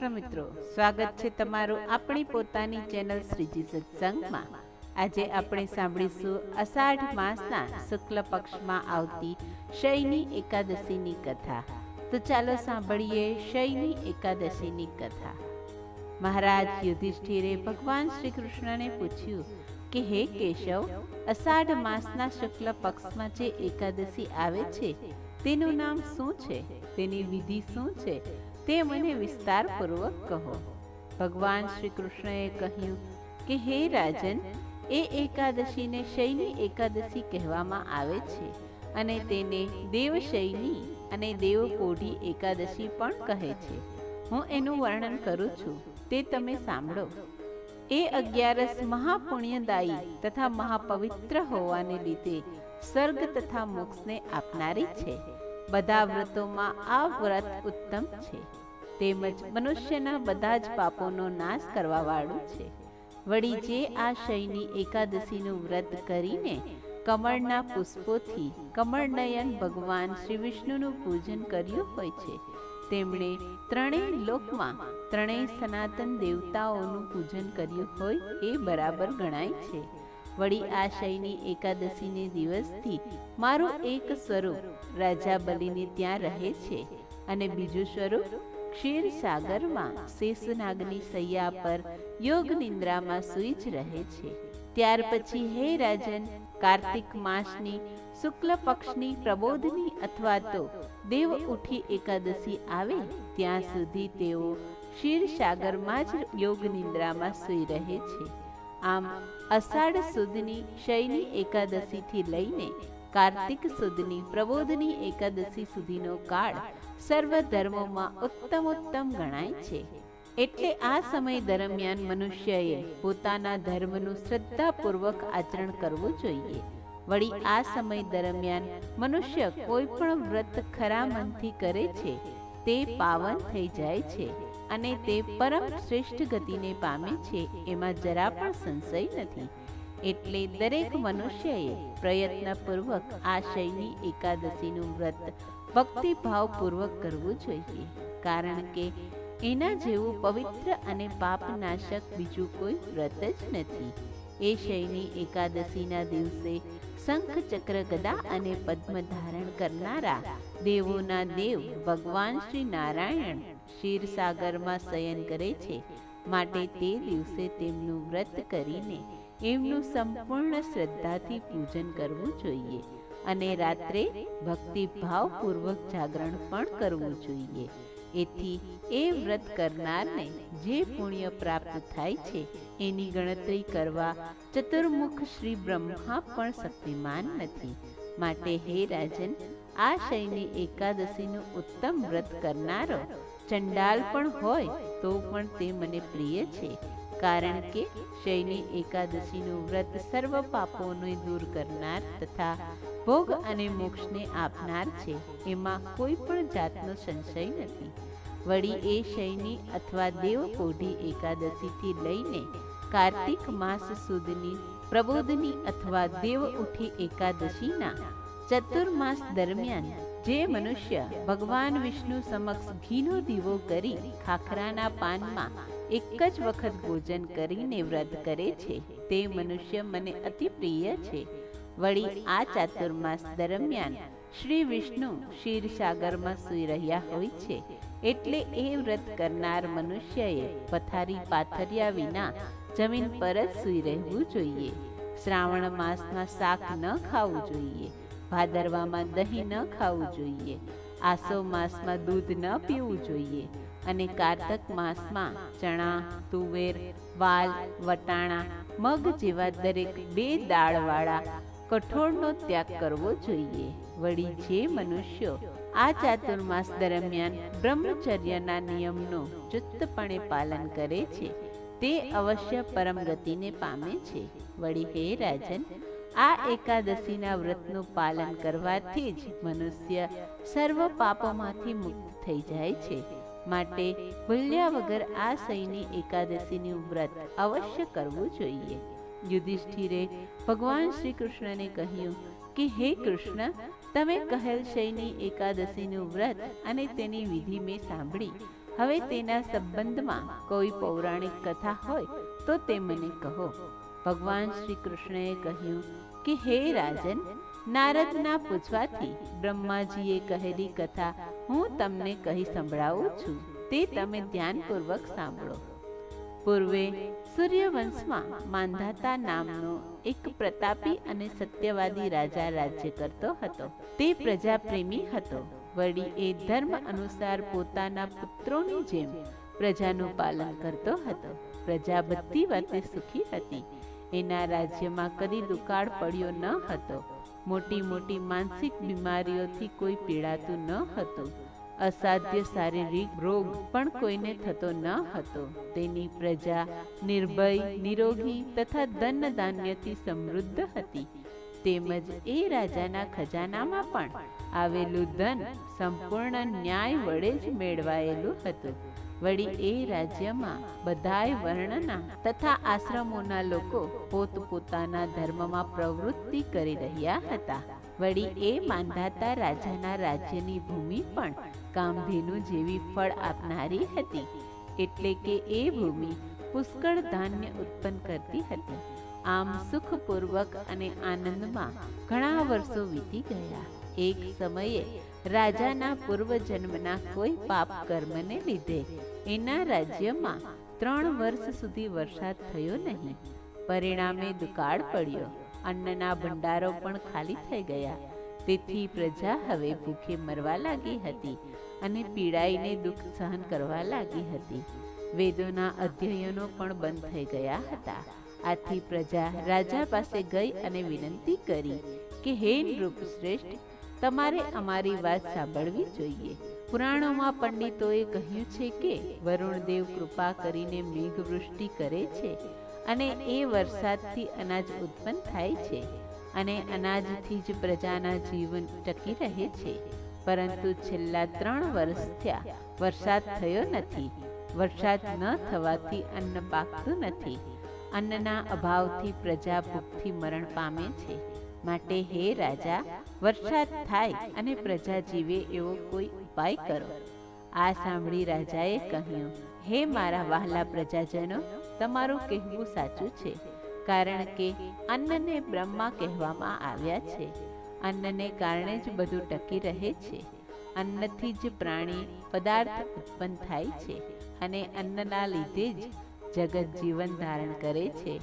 કૃષ્ણ મિત્રો, સ્વાગત છે તમારું આપણી પોતાની ચેનલ શ્રીજી સત્સંગમાં। આજે આપણે સાંભળીશું અષાઢ માસના શુક્લ પક્ષમાં આવતી શયની એકાદશીની કથા। તો ચાલો સાંભળીએ શયની એકાદશીની કથા। મહારાજ યુધિષ્ઠિરે ભગવાન શ્રી કૃષ્ણને પૂછ્યું કે હે કેશવ, અષાઢ માસના શુક્લ પક્ષમાં જે એકાદશી આવે છે તેનું નામ શું છે, તેની વિધિ શું છે, તે મને વિસ્તારપૂર્વક કહો। ભગવાન શ્રી કૃષ્ણએ કહ્યું કે હે રાજન, એ એકાદશીને શયની એકાદશી કહેવામાં આવે છે અને તેને દેવશયની અને દેવપોઢી એકાદશી પણ કહે છે। હું એનું વર્ણન કરું છું, તે તમે સાંભળો। એ 11 મહાપુણ્યદાયી તથા મહાપવિત્ર હોવાને લીધે સ્વર્ગ તથા મોક્ષને આપનારી છે। બધા વ્રતોમાં આ વ્રત ઉત્તમ છે, તેમજ મનુષ્યના બધા જ પાપોનો નાશ કરવા વાળું છે। વળી જે આ શયની એકાદશીનું વ્રત કરીને કમળના પુષ્પોથી કમળનયન ભગવાન શ્રી વિષ્ણુનું પૂજન કર્યું હોય છે, તેમણે ત્રણેય લોકમાં ત્રણેય સનાતન દેવતાઓનું પૂજન કર્યું હોય એ બરાબર ગણાય છે। વળી આ શયની એકાદશીને દિવસથી મારું એક સ્વરૂપ રાજા બલિને ત્યાં રહે છે અને બીજું સ્વરૂપ ક્ષીરસાગરમાં શેષનાગની સૈયા પર યોગ નિંદ્રામાં સૂઈ જ રહે છે। ત્યાર પછી હે રાજન, કાર્તિક માસની શુક્લ પક્ષની પ્રબોધની અથવા તો દેવ ઉઠી એકાદશી આવે ત્યાં સુધી તેઓ ક્ષીરસાગરમાં જ યોગ નિંદ્રામાં સૂઈ રહે છે। આમ અષાઢ સુદની શયની એકાદશીથી લઈને કાર્તિક સુદની પ્રબોધની એકાદશી સુધીનો કાળ સર્વ ધર્મોમાં ઉત્તમોત્તમ ગણાય છે। એટલે આ સમય દરમિયાન મનુષ્યએ પોતાના ધર્મનું શ્રદ્ધાપૂર્વક આચરણ કરવું જોઈએ। વળી આ સમય દરમિયાન મનુષ્ય કોઈ પણ વ્રત ખરા મનથી કરે છે તે પાવન થઈ જાય છે અને તે પરમ શ્રેષ્ઠ ગતિને પામે છે, એમાં જરા પણ સંશય નથી। એટલે દરેક મનુષ્યએ પ્રયત્નપૂર્વક આ શયની એકાદશીનું વ્રત ભક્તિભાવપૂર્વક કરવું જોઈએ, કારણ કે એના જેવું પવિત્ર અને પાપનાશક બીજું કોઈ વ્રત જ નથી। એ શયની એકાદશીના દિવસે શંખ ચક્ર ગદા અને પદ્મ ધારણ કરનારા દેવોના દેવ ભગવાન શ્રી નારાયણ ક્ષીરસાગરમાં શયન કરે છે, માટે તે દિવસે તેમનું વ્રત કરીને એમનું સંપૂર્ણ શ્રદ્ધાથી પૂજન કરવું જોઈએ અને રાત્રે ભક્તિભાવપૂર્વક જાગરણ પણ કરવું જોઈએ। એથી એ વ્રત કરનારને જે પુણ્ય પ્રાપ્ત થાય છે એની ગણતરી કરવા ચતુર્મુખ શ્રી બ્રહ્મા પણ શક્તિમાન નથી। માટે હે રાજન, આ શયની એકાદશીનું ઉત્તમ વ્રત કરનારો ચંડાલ પણ હોય તો પણ તે મને પ્રિય છે, કારણ કે શયની એકાદશીનું વ્રત સર્વ પાપોને દૂર કરનાર તથા ભોગ અને મોક્ષને આપનાર છે, એમાં કોઈ પણ જાતનો સંશય નથી। વળી એ શયની અથવા દેવપોઢી એકાદશીથી લઈને કાર્તિક માસ સુધની પ્રબોધની અથવા દેવ ઉઠી એકાદશીના ચતુર્માસ દરમિયાન જે મનુષ્ય ભગવાન વિષ્ણુ સમક્ષ ઘીનો દીવો કરી ખાખરાના પાનમાં એક જ વખત ભોજન કરીને વ્રત કરે છે તે મનુષ્ય મને અતિ પ્રિય છે। વળી આ ચાતુર્માસ દરમિયાન શ્રી વિષ્ણુ ક્ષીરસાગરમાં સૂઈ રહ્યા હોય છે, એટલે એ વ્રત કરનાર મનુષ્યએ પથારી પાથર્યા વિના જમીન પર જ સૂઈ રહેવું જોઈએ। શ્રાવણ માસમાં શાક ન ખાવું જોઈએ, ભાદરવામાં દહીં ન ખાવું જોઈએ, આસો માસમાં દૂધ ન પીવું જોઈએ અને કારતક માસમાં ચણા, તુવેર, વાલ, વટાણા, મગ જેવા દરેક 2 દાળવાળા કઠોળનો ત્યાગ કરવો જોઈએ। વળી જે મનુષ્યો આ ચાતુર્માસ દરમિયાન બ્રહ્મચર્યના નિયમનું ચુસ્તપણે પાલન કરે છે તે અવશ્ય પરમ ગતિને પામે છે। વળી હે રાજન, આ એકાદશીના વ્રતનું પાલન કરવાથી જ મનુષ્ય સર્વ પાપોમાંથી મુક્ત થઈ જાય છે। માટે ભૂલ્યા વગર આ શયની એકાદશીનું વ્રત અવશ્ય કરવું જોઈએ। યુધિષ્ઠિરે ભગવાન શ્રી કૃષ્ણને કહ્યું કે હે કૃષ્ણ, તમે કહેલ શયની એકાદશીનું વ્રત અને તેની વિધિ મેં સાંભળી, હવે તેના સંબંધમાં કોઈ પૌરાણિક કથા હોય તો તે મને કહો. ભગવાન શ્રી કૃષ્ણએ કહ્યું કે હે રાજન, નારદના પૂછવાથી બ્રહ્માજીએ કહેલી કથા હું તમને કહી સંભળાવું છું, તે તમે ધ્યાનપૂર્વક સાંભળો. પૂર્વે સૂર્યવંશમાં માંધાતા નામનો એક પ્રતાપી અને સત્યવાદી રાજા રાજ્ય કરતો હતો. તે પ્રજાપ્રેમી હતો. વળી એ ધર્મ અનુસાર પોતાના પુત્રોની જેમ પ્રજાનું પાલન કરતો હતો. પ્રજા બધી વાતે સુખી હતી. એના રાજ્યમાં કદી દુકાળ પડ્યો ન હતો. મોટી મોટી માનસિક બીમારીઓથી કોઈ પીડાતું ન હતું. અસાધ્ય શારીરિક રોગ પણ કોઈને થતો ન હતો. તેની પ્રજા નિર્ભય, નિરોગી તથા ધન ધાન્યથી સમૃદ્ધ હતી. તેમજ એ રાજાના ખજાનામાં પણ આવેલું ધન સંપૂર્ણ ન્યાય વડે જ મેળવાયેલું હતું. વળી એ રાજ્યમાં બધાય વર્ણના તથા આશ્રમોના લોકો પોતપોતાના ધર્મમાં પ્રવૃત્તિ કરી રહ્યા હતા. વળી એ માંધાતા રાજાના રાજ્યની ભૂમિ પણ કામધેનુ જેવી ફળ આપનારી હતી. એટલે કે એ ભૂમિ પુષ્કળ ધાન્ય ઉત્પન્ન કરતી હતી. આમ સુખપૂર્વક અને આનંદમાં ઘણા વર્ષો વીતી ગયા. એક સમયે રાજાના પૂર્વજન્મના કોઈ પાપ કર્મને લીધે એના રાજ્યમાં 3 વર્ષ સુધી વરસાદ થયો નહીં. પરિણામે દુકાળ પડ્યો. અન્નના ભંડારો પણ ખાલી થઈ ગયા. તેથી પ્રજા હવે ભૂખે મરવા લાગી હતી અને પીડાઈને દુઃખ સહન કરવા લાગી હતી. વેદોના અધ્યયનો પણ બંધ થઈ ગયા હતા. આથી પ્રજા રાજા પાસે ગઈ અને વિનંતી કરી કે હે નૃપશ્રેષ્ઠ, તમારે અમારી વાત સાંભળવી જોઈએ. પુરાણોમાં પંડિતોએ કહ્યું છે કે વરુણદેવ કૃપા કરીને મેઘવૃષ્ટિ કરે છે અને એ વરસાદથી અનાજ ઉત્પન્ન થાય છે અને અનાજથી જ પ્રજાના જીવન ટકી રહે છે. પરંતુ છેલ્લા 3 વર્ષ થયા વરસાદ થયો નથી. વરસાદ ન થવાથી અન્ન પાકતું નથી. અન્નના અભાવથી પ્રજા ભૂખથી મરણ પામે છે. માટે હે રાજા, વરસાદ થાય અને પ્રજા જીવે એવો કોઈ ઉપાય કરો. આ સાંભળી રાજાએ કહ્યું, હે મારા વહાલા પ્રજાજનો, તમારું કહેવું સાચું છે. કારણ કે અન્નને બ્રહ્મા કહેવામાં આવ્યા છે. અન્નને કારણે જ બધું ટકી રહે છે. અન્નથી જ પ્રાણી પદાર્થ ઉત્પન્ન થાય છે અને અન્નના લીધે જ જગત જીવન ધારણ કરે છે.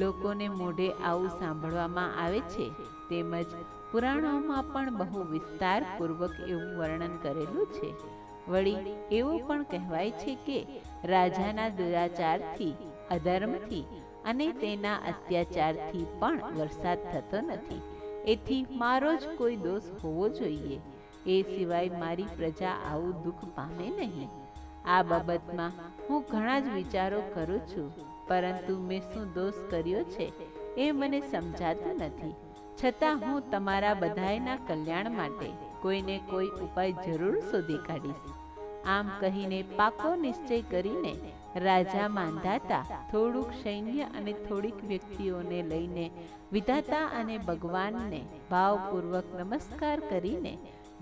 લોકોને મોઢે આવું સાંભળવામાં આવે છે. તેમજ પુરાણોમાં પણ બહુ વિસ્તારપૂર્વક એવું વર્ણન કરેલું છે. વળી એવું પણ કહેવાય છે કે રાજાના દુરાચારથી, અધર્મથી અને તેના અત્યાચારથી પણ વરસાદ થતો નથી. એથી મારો જ કોઈ દોષ હોવો જોઈએ. એ સિવાય મારી પ્રજા આવું દુઃખ પામે નહીં. આ બાબતમાં હું ઘણા જ વિચારો કરું છું, પરંતુ મેં શું દોષ કર્યો છે એ મને સમજાતું નથી. છતાં હું તમારા બધાયના કલ્યાણ માટે કોઈને કોઈ ઉપાય જરૂર શોધી કાઢીશ. આમ કહીને પાકો નિશ્ચય કરીને રાજા માંધાતા થોડુંક સૈન્ય અને થોડીક વ્યક્તિઓને લઈને વિધાતા અને ભગવાનને ભાવપૂર્વક નમસ્કાર કરીને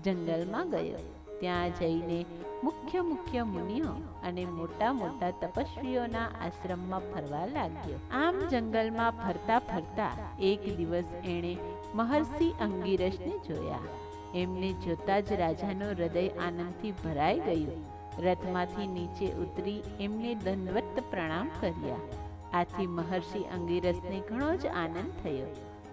જંગલમાં ગયો. ત્યાં જઈને મુખ્ય મુનિઓ અને મોટા મોટા તપસ્વીઓના આશ્રમમાં ફરવા લાગ્યો. આમ જંગલમાં ફરતા ફરતા એક દિવસ એણે મહર્ષિ અંગિરસને જોયા. એમને જોતા જ રાજાનું હૃદય આનંદથી ભરાઈ ગયું. રથમાંથી નીચે ઉતરી એમને દંડવત પ્રણામ કર્યા. આથી મહર્ષિ અંગિરસને ઘણો જ આનંદ થયો.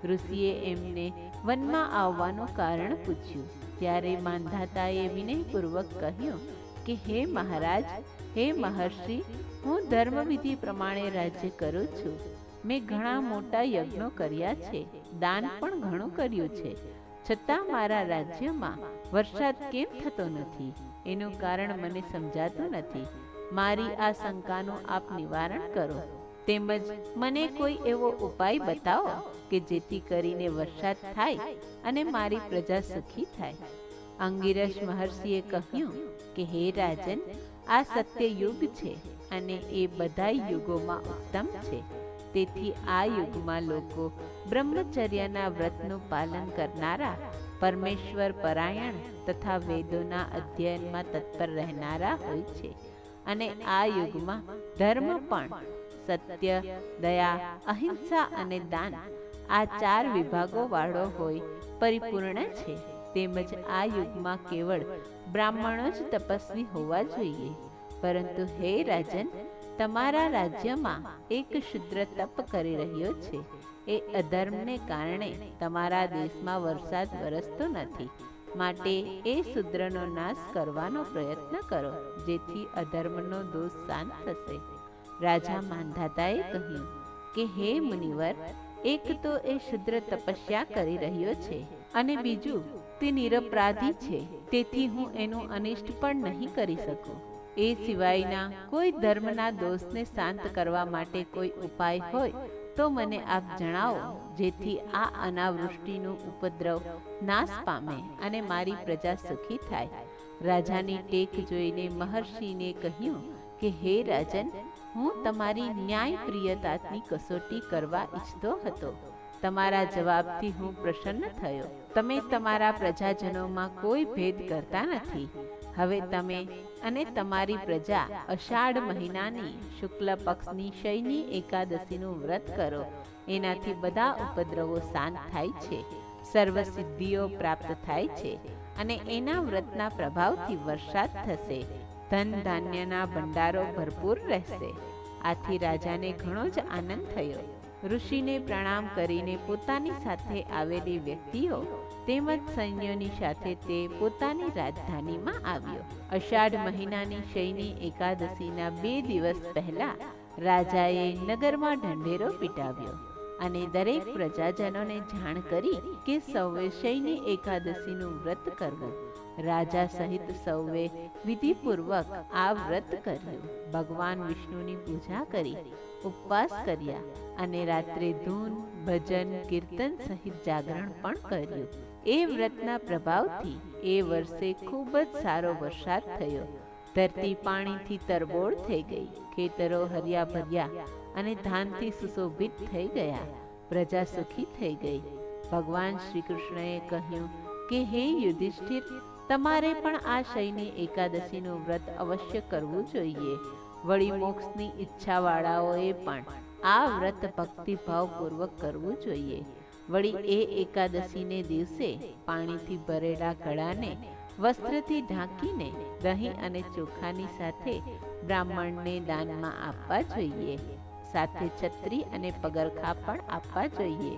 ઋષિએ એમને વનમાં આવવાનું કારણ પૂછ્યું. ત્યારે માંધાતાએ વિનયપૂર્વક કહ્યું કે હે મહારાજ, હે મહર્ષિ, હું ધર્મવિધિ પ્રમાણે રાજ્ય કરું છું. મેં ઘણા મોટા યજ્ઞો કર્યા છે, દાન પણ ઘણું કર્યું છે. છતાં મારા રાજ્યમાં વરસાદ કેમ થતો નથી એનું કારણ મને સમજાતું નથી. મારી આ શંકાનું આપ નિવારણ કરો. તેમજ મને કોઈ એવો ઉપાય બતાવો કે જેથી કરીને વરસાદ થાય અને મારી પ્રજા સુખી થાય. અંગિરસ મહર્ષિએ કહ્યું કે હે રાજન, આ સત્ય યુગ છે અને એ બધા યુગોમાં ઉત્તમ છે. તેથી આ યુગમાં લોકો બ્રહ્મચર્યના વ્રતનું પાલન કરનારા, પરમેશ્વર પરાયણ તથા વેદોના અધ્યયનમાં તત્પર રહેનારા હોય છે. અને આ યુગમાં ધર્મ પણ સત્ય, દયા, અહિંસા અને દાન આ 4 વિભાગો વાળો હોય પરિપૂર્ણ છે. તેમજ આ યુગમાં કેવળ બ્રાહ્મણો જ તપસ્વી હોવા જોઈએ. પરંતુ હે રાજન, તમારા રાજ્યમાં એક શુદ્ર તપ કરી રહ્યો છે. એ અધર્મને કારણે તમારા દેશમાં વરસાદ વરસતો નથી. માટે એ શુદ્રનો નાશ કરવાનો પ્રયત્ન કરો, જેથી અધર્મનો દોષ શાંત થશે. રાજા માંધાતાએ કહ્યું કે હે મુનિવર, એક તો એ શુદ્ર તપસ્યા કરી રહ્યો છે અને બીજું તે નિરપરાધી છે, તેથી હું એનું અનિષ્ટ પણ નહીં કરી શકું. એ સિવાયના કોઈ ધર્મના દોષને શાંત કરવા માટે કોઈ ઉપાય હોય તો મને આપ જણાવો, જેથી આ અનાવૃષ્ટિનું ઉપદ્રવ નાશ પામે અને મારી પ્રજા સુખી થાય. રાજાની ટેક જોઈને મહર્ષિને કહ્યું કે હે રાજન, હું તમારી ન્યાયપ્રિયતાની કસોટી કરવા ઈચ્છતો હતો. તમારા જવાબથી હું પ્રસન્ન થયો. તમે તમારા પ્રજાજનોમાં કોઈ ભેદ કરતા નથી. હવે તમે અને તમારી પ્રજા અષાઢ મહિનાની શુક્લ પક્ષની શયની એકાદશીનું વ્રત કરો. એનાથી બધા ઉપદ્રવો શાંત થાય છે, સર્વ સિદ્ધિઓ પ્રાપ્ત થાય છે અને એના વ્રતના પ્રભાવથી વરસાદ થશે. ધન ધાન્યના ભંડારો ભરપૂર રહેશે. આથી રાજાને ઘણો જ આનંદ થયો. ઋષિને પ્રણામ કરીને પોતાની સાથે આવેલી વ્યક્તિઓ તેમજ સૈન્યોની સાથે તે પોતાની રાજધાનીમાં આવ્યો. અષાઢ મહિનાની શયની એકાદશીના 2 દિવસ પહેલા રાજાએ નગરમાં ઢંઢેરો પીટાવ્યો અને દરેક પ્રજાજનોને જાણ કરી કે સૌએ શયની એકાદશીનું વ્રત કરવું. રાજા સહિત સૌએ વિધિપૂર્વક આ વ્રત કર્યું. ભગવાન વિષ્ણુની પૂજા કરી, ઉપવાસ કર્યા અને રાત્રે ધૂન, ભજન, કીર્તન સહિત જાગરણ પણ કર્યું. એ વ્રતના પ્રભાવથી એ વર્ષે ખૂબ જ સારો વરસાદ થયો. ધરતી પાણીથી તરબોળ થઈ ગઈ. ખેતરો હર્યા ભર્યા અને ધાનથી સુશોભિત થઈ ગયા. પ્રજા સુખી થઈ ગઈ. ભગવાન શ્રી કૃષ્ણએ કહ્યું કે હે યુધિષ્ઠિર, તમારે પણ આ શયની એકાદશીનું વ્રત અવશ્ય કરવું જોઈએ. વળી મોક્ષની ઈચ્છાવાળાઓએ પણ આ વ્રત ભક્તિભાવપૂર્વક કરવું જોઈએ. વળી એ એકાદશીને દિવસે પાણીથી ભરેલા ઘડાને વસ્ત્રથી ઢાંકીને દહીં અને ચોખાની સાથે બ્રાહ્મણને દાનમાં આપવા જોઈએ. સાથે છત્રી અને પગરખા પણ આપવા જોઈએ.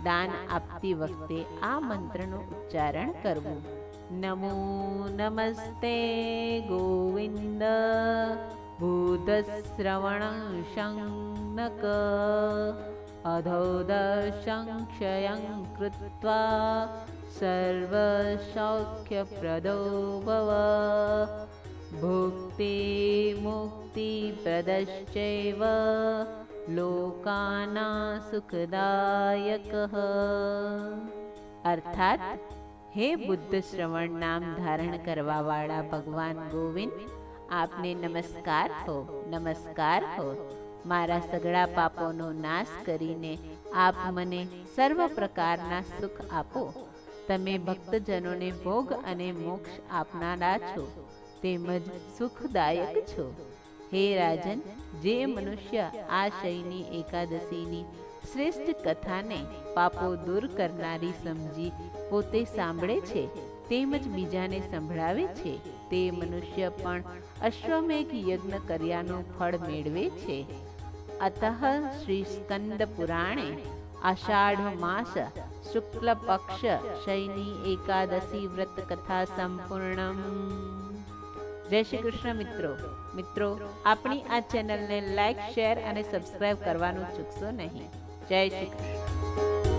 દાન આપતી વખતે આ મંત્રનું ઉચ્ચારણ કરવું: નમો નમસ્તે ગોવિંદ ભૂતશ્રવણ શંનક અધોદશં ક્ષયં કૃત્વા સર્વસૌખ્યપ્રદો ભવ ભુક્તિ મુક્તિ પ્રદશ્ચૈવ લોકાના સુખદાયકઃ. અર્થાત, હે બુદ્ધ શ્રવણ નામ ધારણ કરવા વાળા ભગવાન ગોવિંદ, આપને નમસ્કાર હો, નમસ્કાર હો. મારા સઘળા પાપોનો નાશ કરીને આપ મને સર્વ પ્રકારના સુખ આપો. તમે ભક્તજનોને ભોગ અને મોક્ષ આપનારા છો, તેમજ સુખદાયક છો. હે રાજન, જે મનુષ્ય આ શયની એકાદશીની શ્રેષ્ઠ કથાને પાપો દૂર કરનારી સમજી પોતે સાંભળે છે તેમજ બીજાને સંભળાવે છે, તે મનુષ્ય પણ અશ્વમેઘ યજ્ઞ કર્યાનું ફળ મેળવે છે. અતઃ શ્રી સ્કંદ પુરાણે આષાઢ માસ શુક્લ પક્ષ શયની એકાદશી વ્રત કથા સંપૂર્ણમ. જય શ્રી કૃષ્ણ મિત્રો, આપણી આ ચેનલને લાઈક, શેર અને સબસ્ક્રાઇબ કરવાનું ચૂકશો નહીં. જય શ્રી કૃષ્ણ.